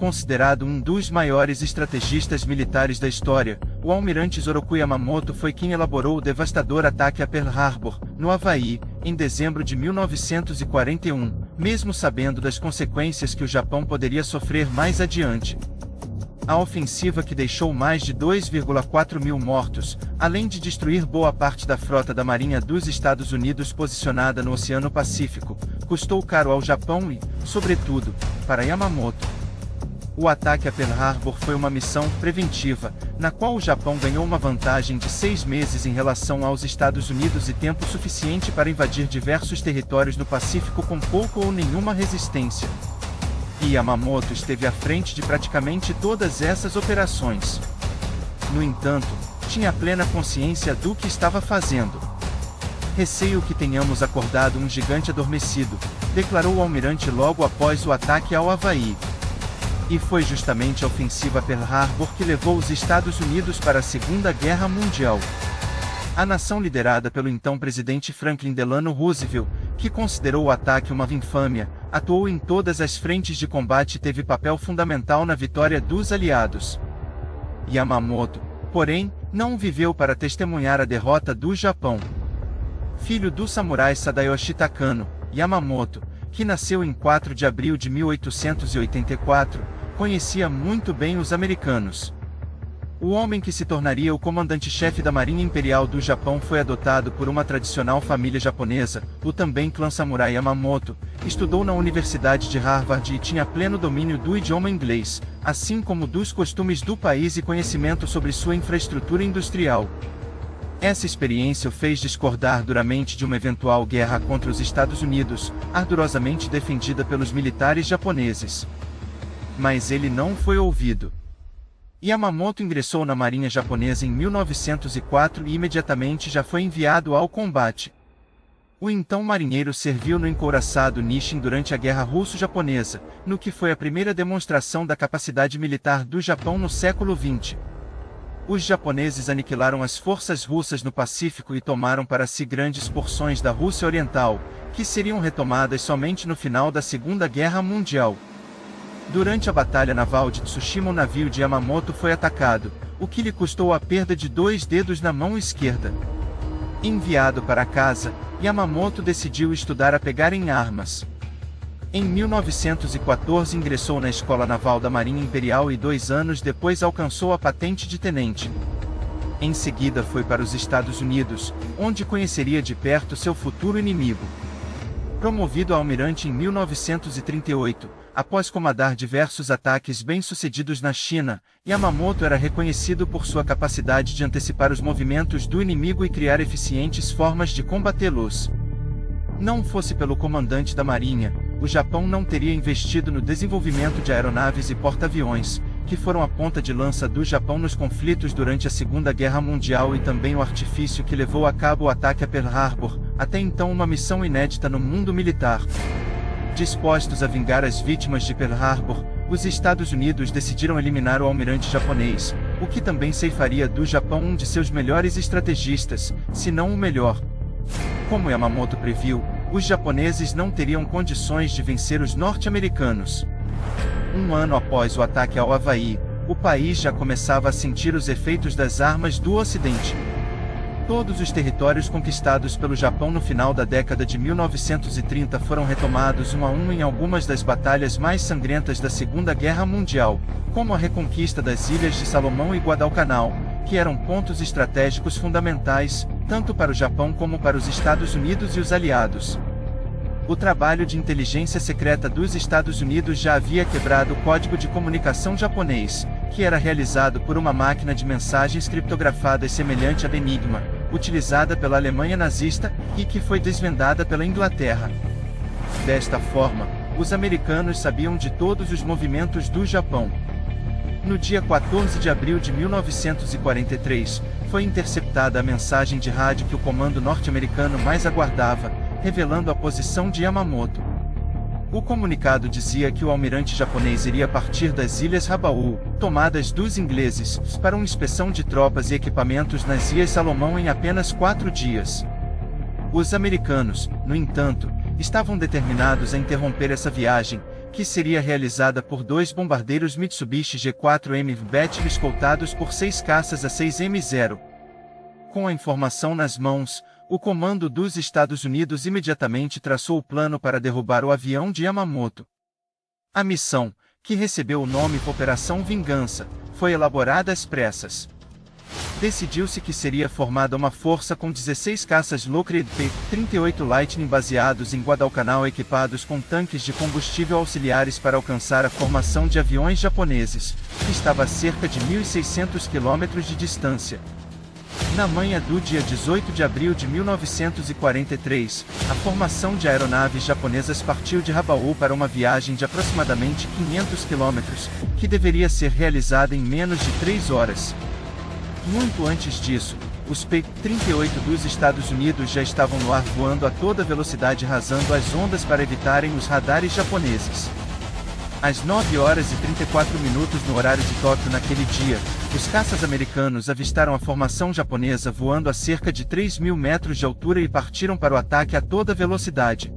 considerado um dos maiores estrategistas militares da história, o almirante Zoroku Yamamoto foi quem elaborou o devastador ataque a Pearl Harbor, no Havaí, em dezembro de 1941, mesmo sabendo das consequências que o Japão poderia sofrer mais adiante. A ofensiva, que deixou mais de 2,4 mil mortos, além de destruir boa parte da frota da Marinha dos Estados Unidos posicionada no Oceano Pacífico, custou caro ao Japão e, sobretudo, para Yamamoto. O ataque a Pearl Harbor foi uma missão preventiva, na qual o Japão ganhou uma vantagem de 6 meses em relação aos Estados Unidos e tempo suficiente para invadir diversos territórios no Pacífico com pouco ou nenhuma resistência. E Yamamoto esteve à frente de praticamente todas essas operações. No entanto, tinha plena consciência do que estava fazendo. "Receio que tenhamos acordado um gigante adormecido", declarou o almirante logo após o ataque ao Havaí. E foi justamente a ofensiva a Pearl Harbor que levou os Estados Unidos para a Segunda Guerra Mundial. A nação, liderada pelo então presidente Franklin Delano Roosevelt, que considerou o ataque uma infâmia, atuou em todas as frentes de combate e teve papel fundamental na vitória dos aliados. Yamamoto, porém, não viveu para testemunhar a derrota do Japão. Filho do samurai Sadayoshi Takano, Yamamoto, que nasceu em 4 de abril de 1884, conhecia muito bem os americanos. O homem que se tornaria o comandante-chefe da Marinha Imperial do Japão foi adotado por uma tradicional família japonesa, o também clã samurai Yamamoto, estudou na Universidade de Harvard e tinha pleno domínio do idioma inglês, assim como dos costumes do país e conhecimento sobre sua infraestrutura industrial. Essa experiência o fez discordar duramente de uma eventual guerra contra os Estados Unidos, ardorosamente defendida pelos militares japoneses. Mas ele não foi ouvido. Yamamoto ingressou na Marinha Japonesa em 1904 e imediatamente já foi enviado ao combate. O então marinheiro serviu no encouraçado Nishin durante a Guerra Russo-Japonesa, no que foi a primeira demonstração da capacidade militar do Japão no século XX. Os japoneses aniquilaram as forças russas no Pacífico e tomaram para si grandes porções da Rússia Oriental, que seriam retomadas somente no final da Segunda Guerra Mundial. Durante a Batalha Naval de Tsushima, o navio de Yamamoto foi atacado, o que lhe custou a perda de 2 dedos na mão esquerda. Enviado para casa, Yamamoto decidiu estudar a pegar em armas. Em 1914 ingressou na Escola Naval da Marinha Imperial e 2 anos depois alcançou a patente de tenente. Em seguida foi para os Estados Unidos, onde conheceria de perto seu futuro inimigo. Promovido a almirante em 1938, após comandar diversos ataques bem-sucedidos na China, Yamamoto era reconhecido por sua capacidade de antecipar os movimentos do inimigo e criar eficientes formas de combatê-los. Não fosse pelo comandante da Marinha, o Japão não teria investido no desenvolvimento de aeronaves e porta-aviões, que foram a ponta de lança do Japão nos conflitos durante a Segunda Guerra Mundial e também o artifício que levou a cabo o ataque a Pearl Harbor, até então uma missão inédita no mundo militar. Dispostos a vingar as vítimas de Pearl Harbor, os Estados Unidos decidiram eliminar o almirante japonês, o que também ceifaria do Japão um de seus melhores estrategistas, se não o melhor. Como Yamamoto previu, os japoneses não teriam condições de vencer os norte-americanos. Um ano após o ataque ao Havaí, o país já começava a sentir os efeitos das armas do Ocidente. Todos os territórios conquistados pelo Japão no final da década de 1930 foram retomados um a um em algumas das batalhas mais sangrentas da Segunda Guerra Mundial, como a reconquista das Ilhas de Salomão e Guadalcanal, que eram pontos estratégicos fundamentais, tanto para o Japão como para os Estados Unidos e os aliados. O trabalho de inteligência secreta dos Estados Unidos já havia quebrado o código de comunicação japonês, que era realizado por uma máquina de mensagens criptografadas semelhante à Enigma, utilizada pela Alemanha nazista, e que foi desvendada pela Inglaterra. Desta forma, os americanos sabiam de todos os movimentos do Japão. No dia 14 de abril de 1943, foi interceptada a mensagem de rádio que o comando norte-americano mais aguardava, revelando a posição de Yamamoto. O comunicado dizia que o almirante japonês iria partir das Ilhas Rabaul, tomadas dos ingleses, para uma inspeção de tropas e equipamentos nas Ilhas Salomão em apenas 4 dias. Os americanos, no entanto, estavam determinados a interromper essa viagem, que seria realizada por 2 bombardeiros Mitsubishi G4M Battle escoltados por 6 caças A6M0. Com a informação nas mãos, o comando dos Estados Unidos imediatamente traçou o plano para derrubar o avião de Yamamoto. A missão, que recebeu o nome Operação Vingança, foi elaborada às pressas. Decidiu-se que seria formada uma força com 16 caças Lockheed P-38 Lightning baseados em Guadalcanal equipados com tanques de combustível auxiliares para alcançar a formação de aviões japoneses, que estava a cerca de 1.600 km de distância. Na manhã do dia 18 de abril de 1943, a formação de aeronaves japonesas partiu de Rabaul para uma viagem de aproximadamente 500 km, que deveria ser realizada em menos de 3 horas. Muito antes disso, os P-38 dos Estados Unidos já estavam no ar voando a toda velocidade rasando as ondas para evitarem os radares japoneses. Às 9 horas e 34 minutos no horário de Tóquio naquele dia, os caças americanos avistaram a formação japonesa voando a cerca de 3.000 metros de altura e partiram para o ataque a toda velocidade.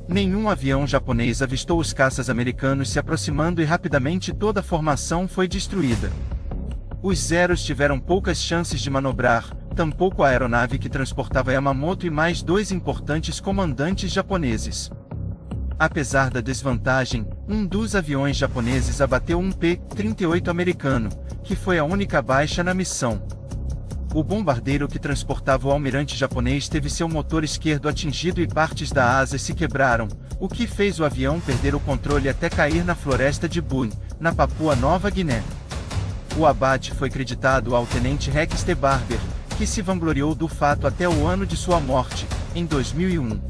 Nenhum avião japonês avistou os caças americanos se aproximando e rapidamente toda a formação foi destruída. Os Zeros tiveram poucas chances de manobrar, tampouco a aeronave que transportava Yamamoto e mais 2 importantes comandantes japoneses. Apesar da desvantagem, um dos aviões japoneses abateu um P-38 americano, que foi a única baixa na missão. O bombardeiro que transportava o almirante japonês teve seu motor esquerdo atingido e partes da asa se quebraram, o que fez o avião perder o controle até cair na floresta de Boone, na Papua Nova Guiné. O abate foi creditado ao tenente Rex T. Barber, que se vangloriou do fato até o ano de sua morte, em 2001.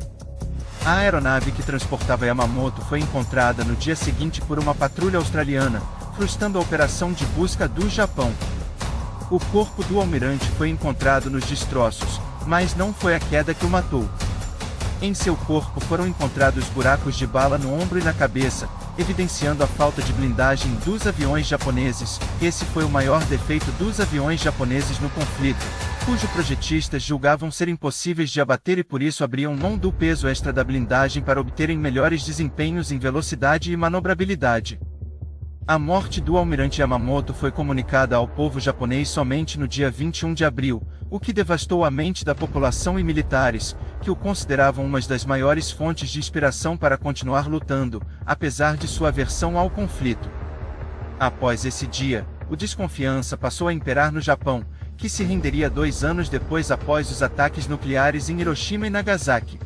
A aeronave que transportava Yamamoto foi encontrada no dia seguinte por uma patrulha australiana, frustrando a operação de busca do Japão. O corpo do almirante foi encontrado nos destroços, mas não foi a queda que o matou. Em seu corpo foram encontrados buracos de bala no ombro e na cabeça, evidenciando a falta de blindagem dos aviões japoneses. Esse foi o maior defeito dos aviões japoneses no conflito, cujo projetistas julgavam ser impossíveis de abater e por isso abriam mão do peso extra da blindagem para obterem melhores desempenhos em velocidade e manobrabilidade. A morte do almirante Yamamoto foi comunicada ao povo japonês somente no dia 21 de abril, o que devastou a mente da população e militares, que o consideravam uma das maiores fontes de inspiração para continuar lutando, apesar de sua aversão ao conflito. Após esse dia, a desconfiança passou a imperar no Japão, que se renderia 2 anos depois após os ataques nucleares em Hiroshima e Nagasaki.